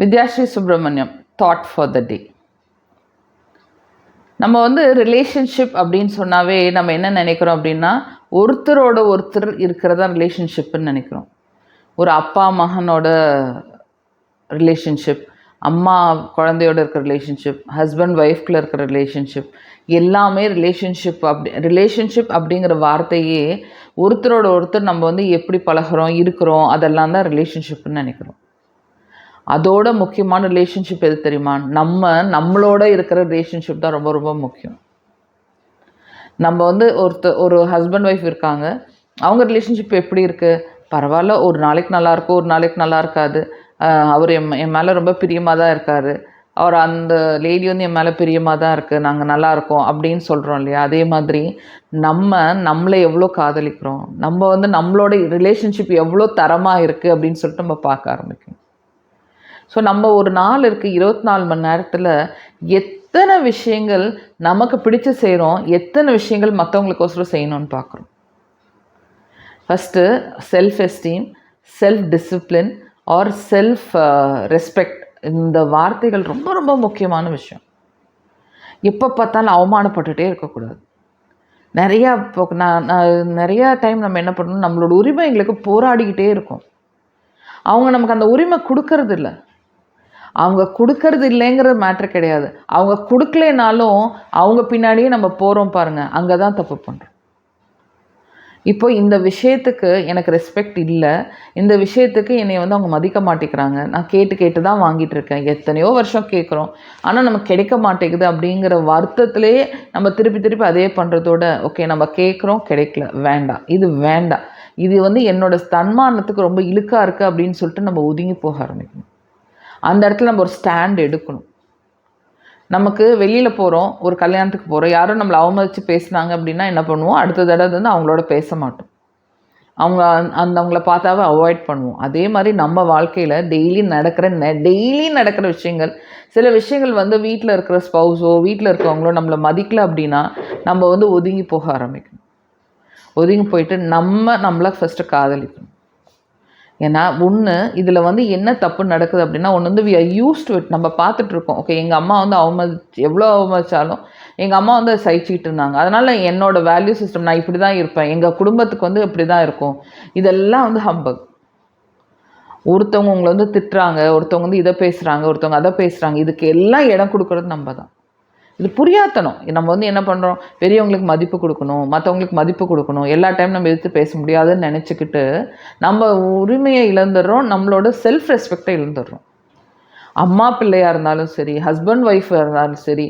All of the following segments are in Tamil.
Vidyasri Subramaniam thought for the day. நம்ம ரிலேஷன்ஷிப் அப்படின்னு சொன்னாவே நம்ம என்ன நினைக்கிறோம் அப்படின்னா, ஒருத்தரோட ஒருத்தர் இருக்கிறதா ரிலேஷன்ஷிப்புன்னு நினைக்கிறோம். ஒரு அப்பா மகனோட ரிலேஷன்ஷிப், அம்மா குழந்தையோட இருக்கிற ரிலேஷன்ஷிப், ஹஸ்பண்ட் ஒய்ஃப்குள்ளே இருக்கிற ரிலேஷன்ஷிப், எல்லாமே ரிலேஷன்ஷிப் அப்படிங்கிற வார்த்தையே ஒருத்தரோட ஒருத்தர் நம்ம எப்படி பழகிறோம் இருக்கிறோம் அதெல்லாம் தான் ரிலேஷன்ஷிப்னு நினைக்கிறோம். அதோட முக்கியமான ரிலேஷன்ஷிப் எது தெரியுமா? நம்மளோட இருக்கிற ரிலேஷன்ஷிப் தான் ரொம்ப ரொம்ப முக்கியம். நம்ம ஒரு ஹஸ்பண்ட் ஒய்ஃப் இருக்காங்க, அவங்க ரிலேஷன்ஷிப் எப்படி இருக்குது? பரவாயில்ல, ஒரு நாளைக்கு நல்லாயிருக்கும், ஒரு நாளைக்கு நல்லா இருக்காது. அவர் என் மேலே ரொம்ப பிரியமாக தான் இருக்கார், அவர் அந்த லேடி என் மேலே பிரியமாக தான் இருக்குது, நாங்கள் நல்லா இருக்கோம் அப்படின்னு சொல்கிறோம் இல்லையா? அதே மாதிரி நம்மளை எவ்வளோ காதலிக்கிறோம், நம்ம நம்மளோட ரிலேஷன்ஷிப் எவ்வளோ தரமாக இருக்குது அப்படின்னு சொல்லிட்டு நம்ம பார்க்க ஆரம்பிக்கணும். ஸோ நம்ம ஒரு நாள் இருக்குது, 24 மணி நேரத்தில் எத்தனை விஷயங்கள் நமக்கு பிடிச்சி செய்கிறோம், எத்தனை விஷயங்கள் மற்றவங்களுக்கோசரம் செய்யணும்னு பார்க்குறோம். First self esteem, self discipline R self respect, இந்த வார்த்தைகள் ரொம்ப ரொம்ப முக்கியமான விஷயம். எப்போ பார்த்தாலும் அவமானப்பட்டுகிட்டே இருக்கக்கூடாது. நிறையா டைம் நம்ம என்ன பண்ணணும், நம்மளோட உரிமைகளுக்கு போராடிக்கிட்டே இருக்கோம். அவங்க நமக்கு அந்த உரிமை கொடுக்கறது இல்லை. அவங்க கொடுக்கறது இல்லைங்கிற மேட்ரு கிடையாது, அவங்க கொடுக்கலைனாலும் அவங்க பின்னாடியே நம்ம போகிறோம் பாருங்கள், அங்கே தான் தப்பு பண்ணுறோம். இப்போ இந்த விஷயத்துக்கு எனக்கு ரெஸ்பெக்ட் இல்லை, இந்த விஷயத்துக்கு என்னை அவங்க மதிக்க மாட்டேங்கிறாங்க, நான் கேட்டு தான் வாங்கிட்டு இருக்கேன், எத்தனையோ வருஷம் கேட்குறோம், ஆனால் நமக்கு கிடைக்க மாட்டேங்குது அப்படிங்கிற வருத்தத்திலே நம்ம திருப்பி அதே பண்ணுறதோட, ஓகே நம்ம கேட்குறோம் கிடைக்கல, வேண்டாம், இது வேண்டாம், இது என்னோட தன்மானத்துக்கு ரொம்ப இழுக்காக இருக்குது அப்படின்னு சொல்லிட்டு நம்ம ஒதுங்கி போக ஆரம்பிக்கணும். அந்த இடத்துல நம்ம ஒரு ஸ்டாண்ட் எடுக்கணும். நமக்கு வெளியில் போகிறோம், ஒரு கல்யாணத்துக்கு போகிறோம், யாரும் நம்மளை அவமதித்து பேசுனாங்க அப்படின்னா என்ன பண்ணுவோம், அடுத்த தடவை அவங்களோட பேச மாட்டோம், அவங்கள பார்த்தாவே அவாய்ட் பண்ணுவோம். அதே மாதிரி நம்ம வாழ்க்கையில் டெய்லி நடக்கிற விஷயங்கள், சில விஷயங்கள் வீட்டில் இருக்கிற ஸ்பௌஸோ வீட்டில் இருக்கிறவங்களோ நம்மளை மதிக்கலை அப்படின்னா நம்ம ஒதுங்கி போக ஆரம்பிக்கணும். ஒதுங்கி போயிட்டு நம்மளை ஃபஸ்ட்டு காதலிக்கணும். ஏன்னா இதில் என்ன தப்பு நடக்குது அப்படின்னா, we are used to it. நம்ம பார்த்துட்ருக்கோம், ஓகே எங்கள் அம்மா எவ்வளோ அவமதிச்சாலும் எங்கள் அம்மா அதை சகிச்சிக்கிட்டு இருந்தாங்க, அதனால் என்னோடய வேல்யூ சிஸ்டம் நான் இப்படி தான் இருப்பேன், எங்கள் குடும்பத்துக்கு இப்படி தான் இருக்கும், இதெல்லாம் ஹம்பக். ஒருத்தவங்க உங்களை திட்டுறாங்க, ஒருத்தவங்க இதை பேசுகிறாங்க, ஒருத்தவங்க அதை பேசுகிறாங்க, இதுக்கு எல்லாம் இடம் கொடுக்குறது நம்ம தான். இது புரியாத்தணும். நம்ம என்ன பண்ணுறோம், பெரியவங்களுக்கு மதிப்பு கொடுக்கணும், மற்றவங்களுக்கு மதிப்பு கொடுக்கணும், எல்லா டைம் நம்ம எதிர்த்து பேச முடியாதுன்னு நினச்சிக்கிட்டு நம்ம உரிமையை இழந்துடுறோம், நம்மளோட செல்ஃப் ரெஸ்பெக்டை இழந்துடுறோம். அம்மா பிள்ளையாக இருந்தாலும் சரி, ஹஸ்பண்ட் ஒய்ஃபாக இருந்தாலும் சரி,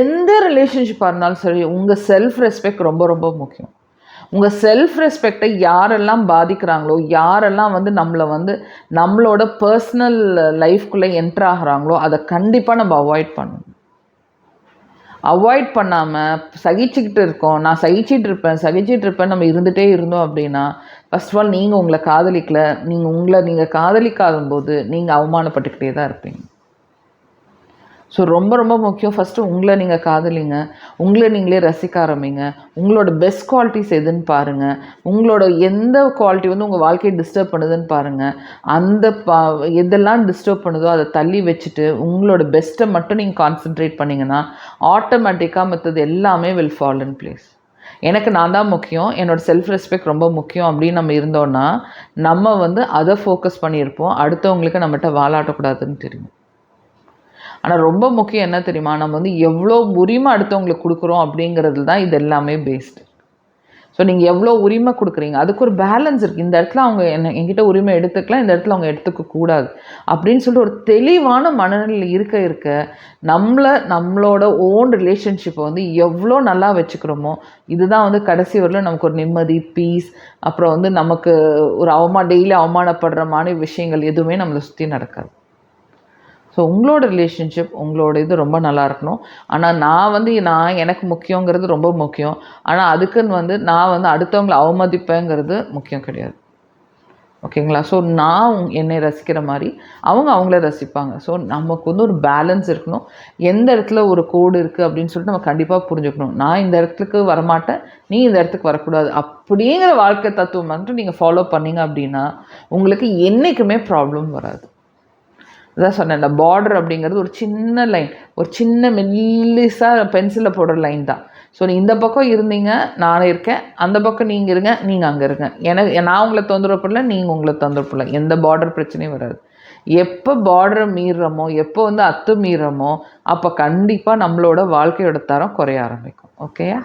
எந்த ரிலேஷன்ஷிப்பாக இருந்தாலும் சரி, உங்கள் செல்ஃப் ரெஸ்பெக்ட் ரொம்ப ரொம்ப முக்கியம். உங்கள் செல்ஃப் ரெஸ்பெக்டை யாரெல்லாம் பாதிக்கிறாங்களோ, யாரெல்லாம் நம்மளோட பர்சனல் லைஃப்குள்ளே என்ட்ரு ஆகிறாங்களோ அதை கண்டிப்பாக நம்ம அவாய்ட் பண்ணணும். அவாய்ட் பண்ணாமல் சகிச்சுக்கிட்டு இருக்கோம், நான் சகிச்சிட்டு இருப்பேன் நம்ம இருந்துகிட்டே இருந்தோம் அப்படின்னா, ஃபர்ஸ்ட் ஆஃப் ஆல் நீங்கள் உங்களை காதலிக்கலை, நீங்கள் காதலிக்காத போது நீங்கள் அவமானப்பட்டுக்கிட்டே தான் இருப்பீங்க. ஸோ ரொம்ப ரொம்ப முக்கியம், ஃபஸ்ட்டு உங்களை நீங்கள் காதலிங்க, உங்களை நீங்களே ரசிக்க ஆரம்பிங்க, உங்களோட பெஸ்ட் குவாலிட்டிஸ் எதுன்னு பாருங்கள், உங்களோட எந்த குவாலிட்டி உங்கள் வாழ்க்கையை டிஸ்டர்ப் பண்ணுதுன்னு பாருங்கள். எதெல்லாம் டிஸ்டர்ப் பண்ணுதோ அதை தள்ளி வச்சுட்டு உங்களோட பெஸ்ட்டை மட்டும் நீங்கள் கான்சென்ட்ரேட் பண்ணிங்கன்னா ஆட்டோமேட்டிக்காக மற்றது எல்லாமே வில் ஃபால் இன் பிளேஸ். எனக்கு நான் தான் முக்கியம், என்னோடய செல்ஃப் ரெஸ்பெக்ட் ரொம்ப முக்கியம் அப்படின்னு நம்ம இருந்தோன்னா நம்ம அதை ஃபோக்கஸ் பண்ணியிருப்போம், அடுத்தவங்களுக்கு நம்மகிட்ட வாலாட்டக்கூடாதுன்னு தெரியும். ஆனால் ரொம்ப முக்கியம் என்ன தெரியுமா, நம்ம எவ்வளோ உரிமை அடுத்தவங்களுக்கு கொடுக்குறோம் அப்படிங்கிறது தான் இது எல்லாமே பேஸ்டு. ஸோ நீங்கள் எவ்வளோ உரிமை கொடுக்குறீங்க, அதுக்கு ஒரு பேலன்ஸ் இருக்குது. இந்த இடத்துல அவங்க என்கிட்ட உரிமை எடுத்துக்கலாம், இந்த இடத்துல அவங்க எடுத்துக்கக்கூடாது அப்படின்னு சொல்லிட்டு ஒரு தெளிவான மனநிலையில் இருக்க நம்மளோட ஓன் ரிலேஷன்ஷிப்பை எவ்வளோ நல்லா வச்சுக்கிறோமோ இதுதான் கடைசி வரலும் நமக்கு ஒரு நிம்மதி, பீஸ், அப்புறம் நமக்கு ஒரு டெய்லி அவமானப்படுற மாதிரி விஷயங்கள் எதுவுமே நம்மளை சுற்றி நடக்காது. ஸோ உங்களோட ரிலேஷன்ஷிப், உங்களோட இது ரொம்ப நல்லா இருக்கணும். ஆனால் நான் எனக்கு முக்கியங்கிறது ரொம்ப முக்கியம். ஆனால் அதுக்குன்னு நான் அடுத்தவங்களை அவமதிப்பேங்கிறது முக்கியம் கிடையாது. ஓகேங்களா? ஸோ நான் என்னை ரசிக்கிற மாதிரி அவங்கள ரசிப்பாங்க. ஸோ நமக்கு ஒரு பேலன்ஸ் இருக்கணும். எந்த இடத்துல ஒரு கோடு இருக்குது அப்படின்னு சொல்லிட்டு நம்ம கண்டிப்பாக புரிஞ்சுக்கணும். நான் இந்த இடத்துக்கு வரமாட்டேன், நீ இந்த இடத்துக்கு வரக்கூடாது அப்படிங்கிற வாழ்க்கை தத்துவம் நீங்கள் ஃபாலோ பண்ணிங்க அப்படின்னா உங்களுக்கு என்றைக்குமே ப்ராப்ளம் வராது. அதான் சொன்னேன், இந்த பார்டர் அப்படிங்கிறது ஒரு சின்ன லைன், ஒரு சின்ன மெல்லிசாக பென்சிலில் போடுற லைன் தான். ஸோ இந்த பக்கம் இருந்தீங்க, நான் இருக்கேன், அந்த பக்கம் நீங்கள் இருங்க, நீங்கள் அங்கே இருங்க. எனக்கு நான் உங்களை தொந்தரவு பண்ணல, நீங்கள் உங்களை தொந்தரவு பண்ணல, எந்த பார்டர் பிரச்சனையும் வராது. எப்போ பார்டரை மீறுறோமோ, எப்போ வந்து அத்து மீறுறோமோ, அப்போ கண்டிப்பாக நம்மளோட வாழ்க்கையோட தரம் குறைய ஆரம்பிக்கும். ஓகேயா?